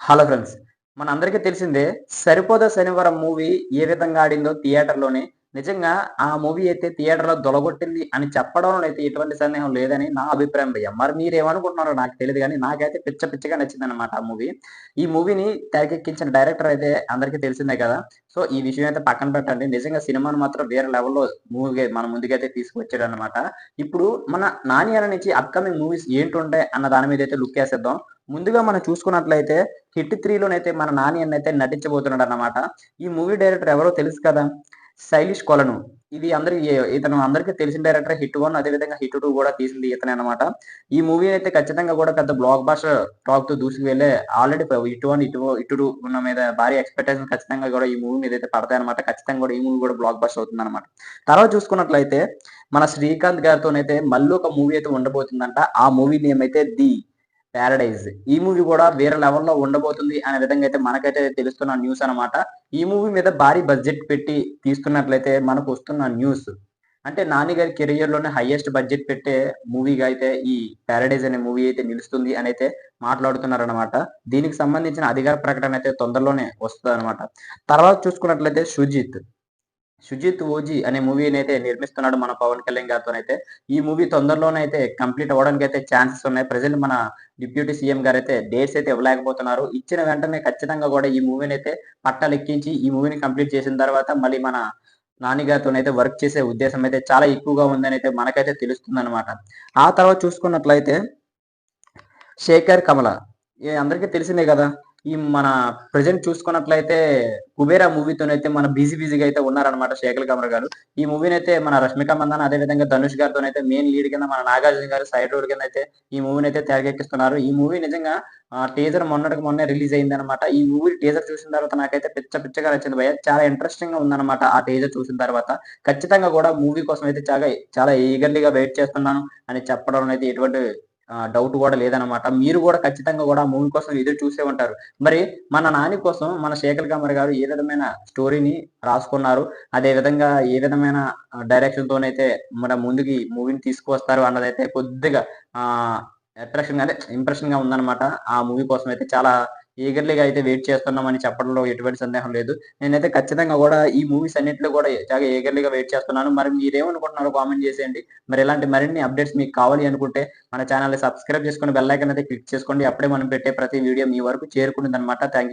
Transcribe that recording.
Hello friends. మనందరికీ తెలిసిందే 'సరిపోదా శనివారం' మూవీ ఏ విధంగా ఆడిందో థియేటర్‌లోని. నిజంగా ఆ మూవీ అయితే థియేటర్‌లో దొలగొట్టింది అని చెప్పడంలో అయితే ఎటువంటి సందేహం లేదని నా అభిప్రాయం భయ్యా. మరి మీరేమనుకుంటున్నారో నాకు తెలీదు గానీ, నాకైతే పిచ్చ పిచ్చగా నచ్చిందనమాట ఆ మూవీ. ఈ మూవీని తెరకెక్కించిన డైరెక్టర్ అయితే అందరికీ తెలిసిందే కదా! సో, ఈ విషయం అయితే పక్కన పెట్టండి. నిజంగా సినిమాను మాత్రం వేరే లెవెల్‌లో మూవీగా మన ముందుకైతే తీసుకొచ్చాడనమాట. ఇప్పుడు మన 'నాని' అన్న నుంచి అప్‌కమింగ్ మూవీస్ ఏంటుంటాయి అన్న దాని మీదైతే లుక్కేసేద్దాం. ముందుగా మనం చూసుకున్నట్లయితే 'హిట్ 3లోనైతే మన 'నాని' అన్నయితే నటించబోతున్నాడన్నమాట. ఈ మూవీ డైరెక్టర్ ఎవరో తెలుసు కదా! 'శైలిష్ కొలను'. ఇది ఇతను అందరికీ తెలిసిన డైరెక్టర్ 'హిట్ 1' అదే విధంగా 'హిట్ 2' కూడా తీసింది ఇతనే అన్నమాట. ఈ మూవీ అయితే ఖచ్చితంగా కూడా పెద్ద బ్లాక్ బస్టర్ టాక్‌తో దూసుకు వెళ్ళే ఆల్రెడీ 'హిట్ 1', 'హిట్ 2' ఉన్న మీద భారీ ఎక్స్‌పెక్టేషన్ ఖచ్చితంగా కూడా ఈ మూవీ మీదైతే పడతాయన్నమాట. ఖచ్చితంగా కూడా ఈ మూవీ కూడా బ్లాక్ బస్టర్ అవుతుందన్నమాట. తర్వాత చూసుకున్నట్లయితే మన 'శ్రీకాంత్' గారితోనైతే మళ్ళీ ఒక మూవీ అయితే ఉండబోతుందంట. ఆ మూవీ నేమ్ అయితే 'ది పారడైజ్'. ఈ మూవీ గూడా వేరే లెవెల్‌లో ఉండబోతుంది అనే విధంగా అయితే మనకైతే తెలుస్తున్న న్యూస్ అనమాట. ఈ మూవీ మీద భారీ బడ్జెట్ పెట్టి తీస్తున్నట్లయితే మనకొస్తున్న న్యూస్. అంటే 'నాని' గారి కెరియర్‌లోనే హైయెస్ట్ బడ్జెట్ పెట్టే మూవీగా అయితే ఈ 'పారడైజ్' అనే మూవీ అయితే నిలుస్తుంది అనైతే మాట్లాడుతున్నారనమాట. దీనికి సంబంధించిన అధికార ప్రకటన అయితే తొందరలోనే వస్తదనమాట. తర్వాత చూసుకున్నట్లయితే 'సుజిత్ ఓజీ' అనే మూవీనైతే నిర్మిస్తున్నాడు మన 'పవన్ కళ్యాణ్' గారితోనైతే. ఈ మూవీ తొందరలోనైతే కంప్లీట్ అవ్వడానికైతే ఛాన్సెస్ ఉన్నాయి. ప్రెజెంట్ మన డిప్యూటీ సీఎం గారైతే డేట్స్ అయితే ఇవ్వలేకపోతున్నారు. ఇచ్చిన వెంటనే ఖచ్చితంగా గూడా ఈ మూవీనైతే పట్టాలెక్కించి ఈ మూవీని కంప్లీట్ చేసిన తర్వాత మళ్ళీ మన 'నాని' గారితోనైతే వర్క్ చేసే ఉద్దేశం అయితే చాలా ఎక్కువగా ఉందనైతే మనకైతే తెలుస్తుందనమాట. ఆ తర్వాత చూసుకున్నట్లయితే 'శేఖర్ కమల' అందరికీ తెలిసిందే గదా! ఈ మన ప్రెజెంట్ చూసుకున్నట్లయితే 'కుబేరా' మూవీతోనైతే మన బిజీగా అయితే ఉన్నారనమాట 'శేఖర్ కమల' గారు. ఈ మూవీనైతే మన 'రష్మిక మందన' అదే విధంగా 'ధనుష్' గారితోనైతే మెయిన్ లీడ్ కింద మన 'నాగార్జున' గారు సైడ్ రోల్ కిందైతే ఈ మూవీనైతే తెరకెక్కిస్తున్నారు. ఈ మూవీ నిజంగా టీజర్ మొన్నటికి మొన్నే రిలీజ్ అయిందనమాట. ఈ మూవీ టీజర్ చూసిన తర్వాత నాకైతే పిచ్చగా నచ్చింది భయ్య. చాలా ఇంట్రెస్టింగ్‌గా ఉందనమాట ఆ టీజర్ చూసిన తర్వాత. ఖచ్చితంగా గూడా మూవీ కోసం అయితే చాలా ఈగర్లీగా వెయిట్ చేస్తున్నాను అని చెప్పడంలో అయితే ఎటువంటి డౌట్ గూడా లేదనమాట. మీరు గూడా ఖచ్చితంగా గూడా ఆ మూవీ కోసం ఎదురు చూసే ఉంటారు. మరి మన 'నాని' కోసం మన 'శేఖర్ కమర్' గారు ఏ విధమైన స్టోరీని రాసుకున్నారు? అదే విధంగా ఏ విధమైన డైరెక్షన్‌తోనైతే మన ముందుకి మూవీని తీసుకువస్తారు అన్నదైతే కొద్దిగా ఆహ్, అట్రాక్షన్‌గా అదే ఇంప్రెషన్‌గా ఉందనమాట. ఆ మూవీ కోసం అయితే చాలా ఈగర్లీగా అయితే వెయిట్ చేస్తున్నామని చెప్పడంలో ఎటువంటి సందేహం లేదు. నేనైతే ఖచ్చితంగా గూడా ఈ మూవీస్ అన్నిట్లో గూడా చాలా ఈగర్లీగా వెయిట్ చేస్తున్నాను. మరి మీరేమనుకుంటున్నారో కామెంట్ చేసేయండి. మరి ఇలాంటి మరిన్ని అప్డేట్స్ మీకు కావాలి అనుకుంటే మన ఛానెల్‌ని సబ్స్క్రైబ్ చేసుకొని బెల్ ఐకాన్ అయితే క్లిక్ చేసుకోండి. అప్పుడే మనం పెట్టే ప్రతి వీడియో మీ వరకు చేరుకుంటుందన్నమాట. Thank you.